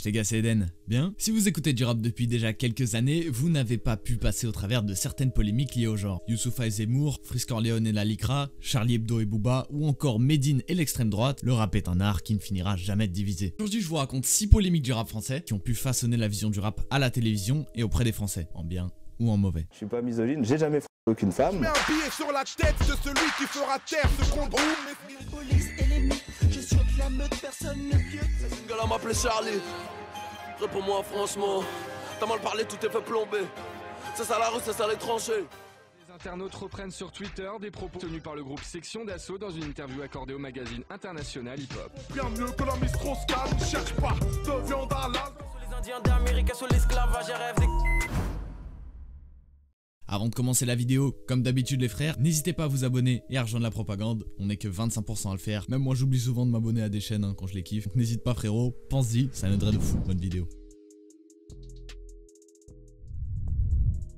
les gars, c'est Eden. Bien. Si vous écoutez du rap depuis déjà quelques années, vous n'avez pas pu passer au travers de certaines polémiques liées au genre. Youssoupha et Zemmour, Frisk Orleans et la Lycra, Charlie Hebdo et Booba, ou encore Medine et l'extrême droite, le rap est un art qui ne finira jamais de diviser. Aujourd'hui, je vous raconte 6 polémiques du rap français qui ont pu façonner la vision du rap à la télévision et auprès des Français, en bien ou en mauvais. Je suis pas misogyne, j'ai jamais aucune femme. Je mets un billet sur la tête de celui qui fera taire ce qu'on trouve. Police et les mythes, je suis avec la meute, personne ne pieux. Ce gars-là m'appelait Charlie. Réponds-moi franchement, t'as mal parlé, tout est fait plomber. C'est ça la rue, c'est ça les tranchées. Les internautes reprennent sur Twitter des propos tenus par le groupe Section d'Assaut dans une interview accordée au magazine international Hip Hop. Bien mieux que la Miss Strauss-Kahn, cherche pas de viande à l'âne. Sur les Indiens d'Amérique, sur l'esclavage, j'ai rêve des... Avant de commencer la vidéo, comme d'habitude les frères, n'hésitez pas à vous abonner et à rejoindre la propagande, on n'est que 25% à le faire. Même moi j'oublie souvent de m'abonner à des chaînes quand je les kiffe. N'hésite pas frérot, pense-y, ça m'aiderait de fou. Bonne vidéo.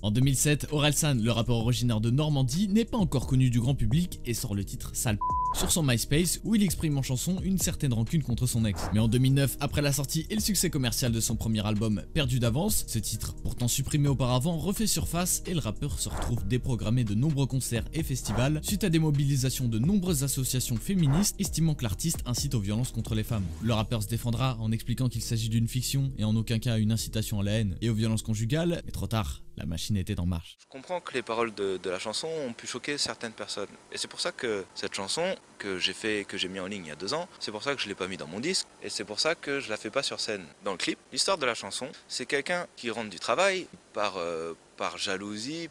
En 2007, Orelsan, le rappeur originaire de Normandie, n'est pas encore connu du grand public et sort le titre Sale P sur son MySpace où il exprime en chanson une certaine rancune contre son ex. Mais en 2009, après la sortie et le succès commercial de son premier album Perdu d'avance, ce titre, pourtant supprimé auparavant, refait surface et le rappeur se retrouve déprogrammé de nombreux concerts et festivals suite à des mobilisations de nombreuses associations féministes estimant que l'artiste incite aux violences contre les femmes. Le rappeur se défendra en expliquant qu'il s'agit d'une fiction et en aucun cas une incitation à la haine et aux violences conjugales, mais trop tard. La machine était en marche. Je comprends que les paroles de la chanson ont pu choquer certaines personnes. Et c'est pour ça que cette chanson que j'ai mis en ligne il y a 2 ans, c'est pour ça que je ne l'ai pas mis dans mon disque. Et c'est pour ça que je la fais pas sur scène. Dans le clip, l'histoire de la chanson, c'est quelqu'un qui rentre du travail par jalousie,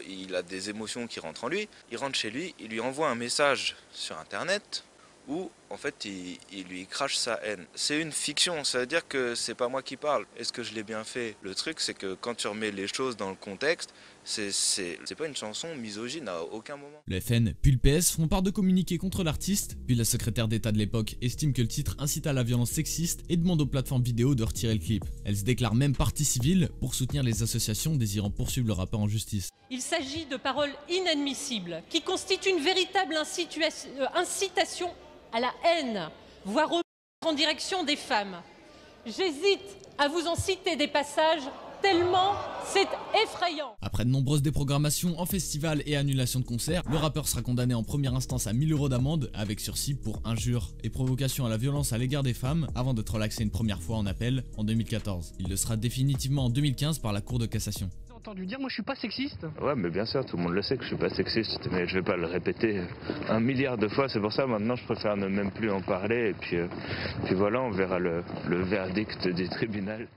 il a des émotions qui rentrent en lui. Il rentre chez lui, il lui envoie un message sur internet où en fait il lui crache sa haine. C'est une fiction, ça veut dire que c'est pas moi qui parle. Est-ce que je l'ai bien fait? Le truc c'est que quand tu remets les choses dans le contexte, c'est pas une chanson misogyne à aucun moment. Le FN puis le PS font part de communiquer contre l'artiste, puis la secrétaire d'État de l'époque estime que le titre incite à la violence sexiste et demande aux plateformes vidéo de retirer le clip. Elle se déclare même partie civile pour soutenir les associations désirant poursuivre le rappeur en justice. Il s'agit de paroles inadmissibles qui constituent une véritable incitation à la haine, voire en direction des femmes. J'hésite à vous en citer des passages tellement c'est effrayant. Après de nombreuses déprogrammations en festival et annulations de concerts, le rappeur sera condamné en première instance à 1000 € d'amende avec sursis pour injure et provocation à la violence à l'égard des femmes avant d'être relaxé une première fois en appel en 2014. Il le sera définitivement en 2015 par la Cour de cassation. Entendu dire, moi je suis pas sexiste. Ouais, mais bien sûr, tout le monde le sait que je suis pas sexiste, mais je vais pas le répéter 1 milliard de fois, c'est pour ça maintenant je préfère ne même plus en parler, et puis voilà, on verra le verdict du tribunal.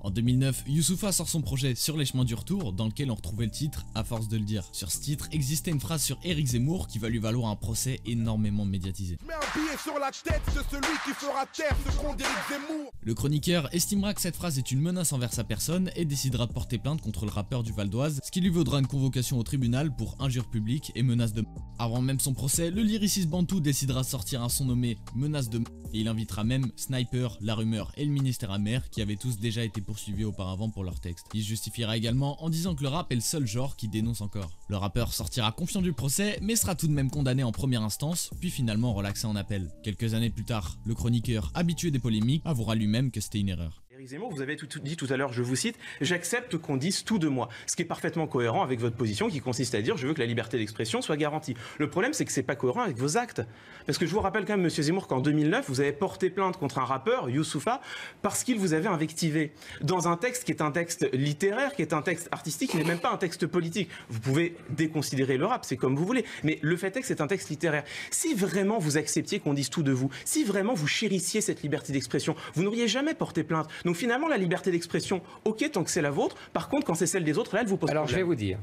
En 2009, Youssoupha sort son projet Sur les chemins du retour, dans lequel on retrouvait le titre à force de le dire. Sur ce titre existait une phrase sur Éric Zemmour qui va lui valoir un procès énormément médiatisé. Je mets un billet sur la tête de celui qui fera taire ce qu'on d'Éric Zemmour. Le chroniqueur estimera que cette phrase est une menace envers sa personne et décidera de porter plainte contre le rappeur du Val d'Oise, ce qui lui vaudra une convocation au tribunal pour injure publique et menace de mort. Avant même son procès, le lyriciste bantou décidera de sortir un son nommé Menace de mort et il invitera même Sniper, La Rumeur et le Ministère Amer qui avaient tous déjà été poursuivis auparavant pour leurs textes. Il se justifiera également en disant que le rap est le seul genre qui dénonce encore. Le rappeur sortira confiant du procès mais sera tout de même condamné en première instance puis finalement relaxé en appel. Quelques années plus tard, le chroniqueur habitué des polémiques avouera lui-même que c'était une erreur. Éric Zemmour, vous avez dit tout à l'heure, je vous cite, « J'accepte qu'on dise tout de moi », ce qui est parfaitement cohérent avec votre position qui consiste à dire « je veux que la liberté d'expression soit garantie ». Le problème, c'est que c'est pas cohérent avec vos actes. Parce que je vous rappelle quand même, monsieur Zemmour, qu'en 2009, vous avez porté plainte contre un rappeur, Youssoupha, parce qu'il vous avait invectivé. Dans un texte qui est un texte littéraire, qui est un texte artistique, qui n'est même pas un texte politique. Vous pouvez déconsidérer le rap, c'est comme vous voulez, mais le fait est que c'est un texte littéraire. Si vraiment vous acceptiez qu'on dise tout de vous, si vraiment vous chérissiez cette liberté d'expression, vous n'auriez jamais porté plainte. Donc finalement, la liberté d'expression, ok, tant que c'est la vôtre. Par contre, quand c'est celle des autres, là, elle vous pose problème. Alors, je vais vous dire.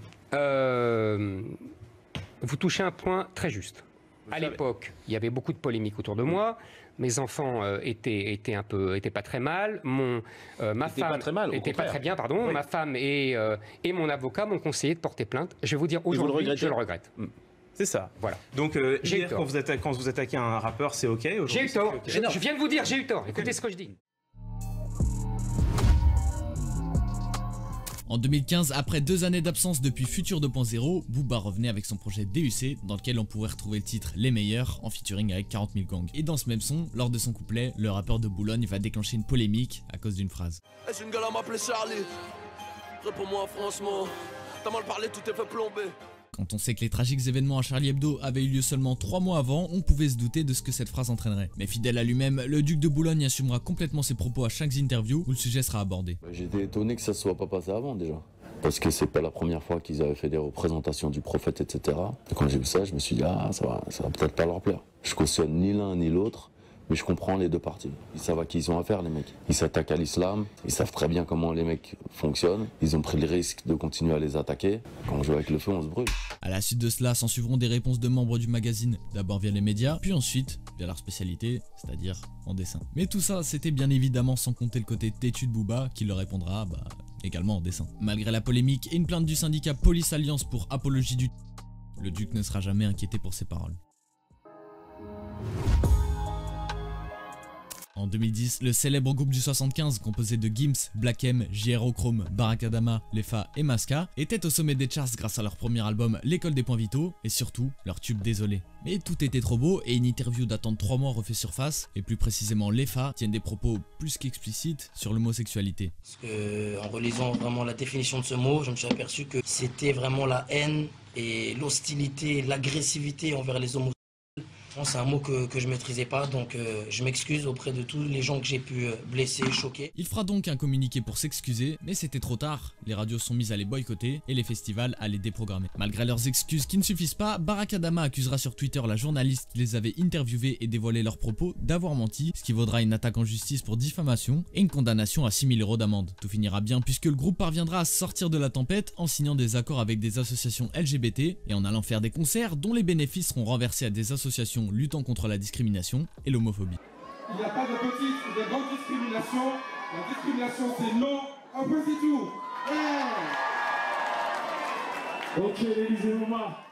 Vous touchez un point très juste. À l'époque, il y avait beaucoup de polémiques autour de moi. Mes enfants étaient pas très mal. Ma femme était pas très bien, pardon. Oui. Ma femme et mon avocat m'ont conseillé de porter plainte. Je vais vous dire aujourd'hui, je le regrette. C'est ça. Voilà. Donc, hier, quand vous attaquez un rappeur, c'est ok. J'ai eu tort. Okay. Je viens de vous dire, j'ai eu tort. Écoutez ce que je dis. En 2015, après 2 années d'absence depuis Futur 2.0, Booba revenait avec son projet DUC, dans lequel on pourrait retrouver le titre Les Meilleurs, en featuring avec 40 000 gangs. Et dans ce même son, lors de son couplet, le rappeur de Boulogne va déclencher une polémique à cause d'une phrase. Est-ce une gueule à m'appeler Charlie? Réponds-moi franchement, t'as mal parlé, tout est fait plomber. Quand on sait que les tragiques événements à Charlie Hebdo avaient eu lieu seulement 3 mois avant, on pouvait se douter de ce que cette phrase entraînerait. Mais fidèle à lui-même, le duc de Boulogne assumera complètement ses propos à chaque interview où le sujet sera abordé. J'étais étonné que ça ne soit pas passé avant déjà. Parce que c'est pas la première fois qu'ils avaient fait des représentations du prophète, etc. Et quand j'ai vu ça, je me suis dit, ah, ça va peut-être pas leur plaire. Je cautionne ni l'un ni l'autre. Mais je comprends les deux parties. Ils savent à qui ils ont affaire, les mecs. Ils s'attaquent à l'islam, ils savent très bien comment les mecs fonctionnent. Ils ont pris le risque de continuer à les attaquer. Quand on joue avec le feu, on se brûle. À la suite de cela, s'en suivront des réponses de membres du magazine, d'abord via les médias, puis ensuite via leur spécialité, c'est-à-dire en dessin. Mais tout ça, c'était bien évidemment sans compter le côté têtu de Booba, qui leur répondra, également en dessin. Malgré la polémique et une plainte du syndicat Police Alliance pour apologie du... le duc ne sera jamais inquiété pour ses paroles. En 2010, le célèbre groupe du 75, composé de Gims, Black M, JRO Chrome, Barakadama, Lefa et Maska, était au sommet des charts grâce à leur premier album L'école des points vitaux et surtout leur tube Désolé. Mais tout était trop beau et une interview datant de 3 mois refait surface, et plus précisément Lefa tiennent des propos plus qu'explicites sur l'homosexualité. Parce que, en relisant vraiment la définition de ce mot, je me suis aperçu que c'était vraiment la haine et l'hostilité, l'agressivité envers les homosexuels. C'est un mot que je maîtrisais pas, donc je m'excuse auprès de tous les gens que j'ai pu blesser, choquer. Il fera donc un communiqué pour s'excuser, mais c'était trop tard. Les radios sont mises à les boycotter et les festivals à les déprogrammer. Malgré leurs excuses qui ne suffisent pas, Barakadama accusera sur Twitter la journaliste qui les avait interviewés et dévoilé leurs propos d'avoir menti, ce qui vaudra une attaque en justice pour diffamation et une condamnation à 6 000 € d'amende. Tout finira bien puisque le groupe parviendra à sortir de la tempête en signant des accords avec des associations LGBT et en allant faire des concerts dont les bénéfices seront renversés à des associations luttant contre la discrimination et l'homophobie. Il n'y a pas de petite ou de grande discrimination. La discrimination, c'est non, un peu c'est tout. Yeah. Ok, l'Élysée Mouma.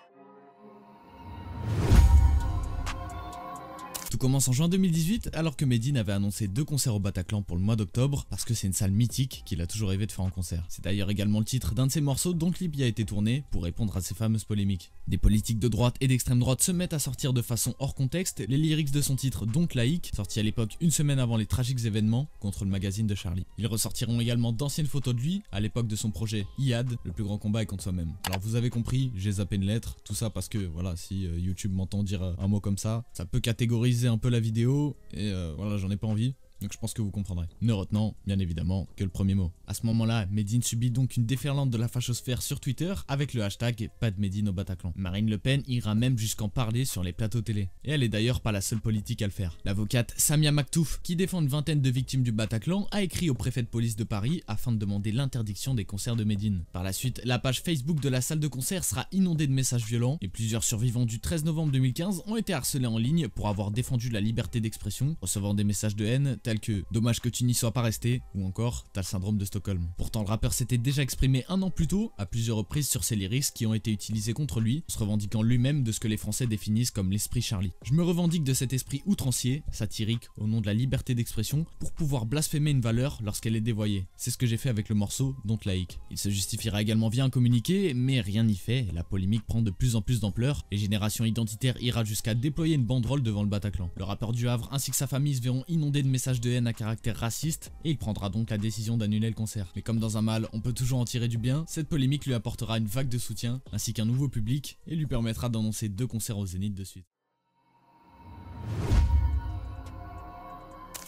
Tout commence en juin 2018 alors que Medine avait annoncé 2 concerts au Bataclan pour le mois d'octobre parce que c'est une salle mythique qu'il a toujours rêvé de faire en concert. C'est d'ailleurs également le titre d'un de ses morceaux dont le clip y a été tourné pour répondre à ces fameuses polémiques. Des politiques de droite et d'extrême droite se mettent à sortir de façon hors contexte les lyrics de son titre Donc Laïque, sorti à l'époque une semaine avant les tragiques événements contre le magazine de Charlie. Ils ressortiront également d'anciennes photos de lui à l'époque de son projet IAD, le plus grand combat est contre soi-même. Alors vous avez compris, j'ai zappé une lettre, tout ça parce que voilà, si YouTube m'entend dire un mot comme ça peut catégoriser un peu la vidéo et voilà, j'en ai pas envie. Donc je pense que vous comprendrez. Ne retenant bien évidemment que le premier mot. À ce moment-là, Medine subit donc une déferlante de la fachosphère sur Twitter avec le hashtag pas de Medine au Bataclan. Marine Le Pen ira même jusqu'en parler sur les plateaux télé. Et elle est d'ailleurs pas la seule politique à le faire. L'avocate Samia Maktouf, qui défend une vingtaine de victimes du Bataclan, a écrit au préfet de police de Paris afin de demander l'interdiction des concerts de Medine. Par la suite, la page Facebook de la salle de concert sera inondée de messages violents et plusieurs survivants du 13 novembre 2015 ont été harcelés en ligne pour avoir défendu la liberté d'expression, recevant des messages de haine tels que dommage que tu n'y sois pas resté ou encore t'as le syndrome de Stockholm. Pourtant le rappeur s'était déjà exprimé un an plus tôt à plusieurs reprises sur ses lyrics qui ont été utilisés contre lui, se revendiquant lui-même de ce que les Français définissent comme l'esprit Charlie. Je me revendique de cet esprit outrancier, satirique au nom de la liberté d'expression pour pouvoir blasphémer une valeur lorsqu'elle est dévoyée. C'est ce que j'ai fait avec le morceau Donc Laïque. Il se justifiera également via un communiqué, mais rien n'y fait, la polémique prend de plus en plus d'ampleur et Génération Identitaire ira jusqu'à déployer une banderole devant le Bataclan. Le rappeur du Havre ainsi que sa famille se verront inondés de messages de haine à caractère raciste et il prendra donc la décision d'annuler le concert. Mais comme dans un mal, on peut toujours en tirer du bien, cette polémique lui apportera une vague de soutien ainsi qu'un nouveau public et lui permettra d'annoncer 2 concerts au Zénith de suite.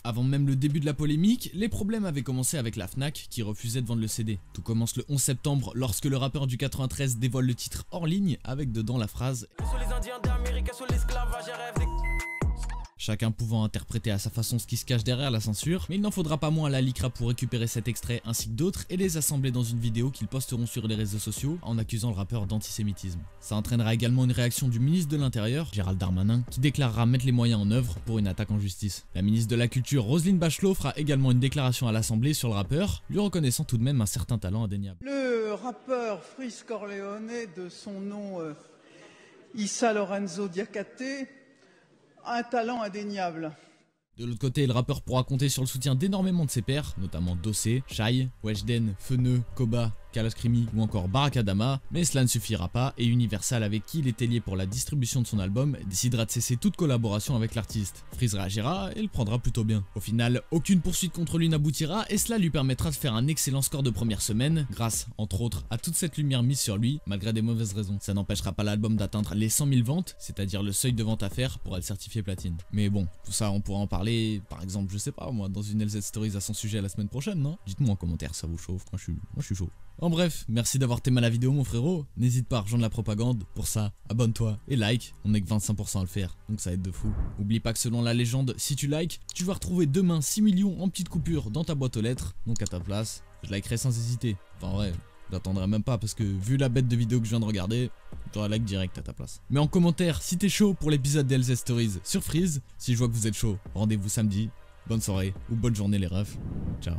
Avant même le début de la polémique, les problèmes avaient commencé avec la Fnac qui refusait de vendre le CD. Tout commence le 11 septembre lorsque le rappeur du 93 dévoile le titre hors ligne avec dedans la phrase chacun pouvant interpréter à sa façon ce qui se cache derrière la censure, mais il n'en faudra pas moins à la LICRA pour récupérer cet extrait ainsi que d'autres et les assembler dans une vidéo qu'ils posteront sur les réseaux sociaux en accusant le rappeur d'antisémitisme. Ça entraînera également une réaction du ministre de l'Intérieur, Gérald Darmanin, qui déclarera mettre les moyens en œuvre pour une attaque en justice. La ministre de la Culture, Roselyne Bachelot, fera également une déclaration à l'Assemblée sur le rappeur, lui reconnaissant tout de même un certain talent indéniable. Le rappeur Freeze Corleone, de son nom Issa Lorenzo Diacate, un talent indéniable. De l'autre côté, le rappeur pourra compter sur le soutien d'énormément de ses pairs, notamment Dossé, Shai, Weshden, Feneux, Koba, Kalash Krimi ou encore Barakadama, mais cela ne suffira pas et Universal, avec qui il était lié pour la distribution de son album, décidera de cesser toute collaboration avec l'artiste. Freeze réagira et le prendra plutôt bien. Au final, aucune poursuite contre lui n'aboutira et cela lui permettra de faire un excellent score de première semaine, grâce, entre autres, à toute cette lumière mise sur lui, malgré des mauvaises raisons. Ça n'empêchera pas l'album d'atteindre les 100 000 ventes, c'est-à-dire le seuil de vente à faire pour être certifié platine. Mais bon, tout ça on pourra en parler, par exemple, je sais pas moi, dans une LZ Stories à son sujet la semaine prochaine, non? Dites-moi en commentaire, ça vous chauffe, moi je suis chaud. En bref, merci d'avoir témé la vidéo mon frérot, n'hésite pas à rejoindre la propagande, pour ça, abonne-toi et like, on est que 25% à le faire, donc ça aide de fou. Oublie pas que selon la légende, si tu likes, tu vas retrouver demain 6 millions en petites coupures dans ta boîte aux lettres, donc à ta place, je likerai sans hésiter. Enfin en vrai, j'attendrai même pas parce que vu la bête de vidéo que je viens de regarder, j'aurai like direct à ta place. Mais en commentaire si t'es chaud pour l'épisode des LZ Stories sur Freeze, si je vois que vous êtes chaud, rendez-vous samedi, bonne soirée ou bonne journée les refs, ciao.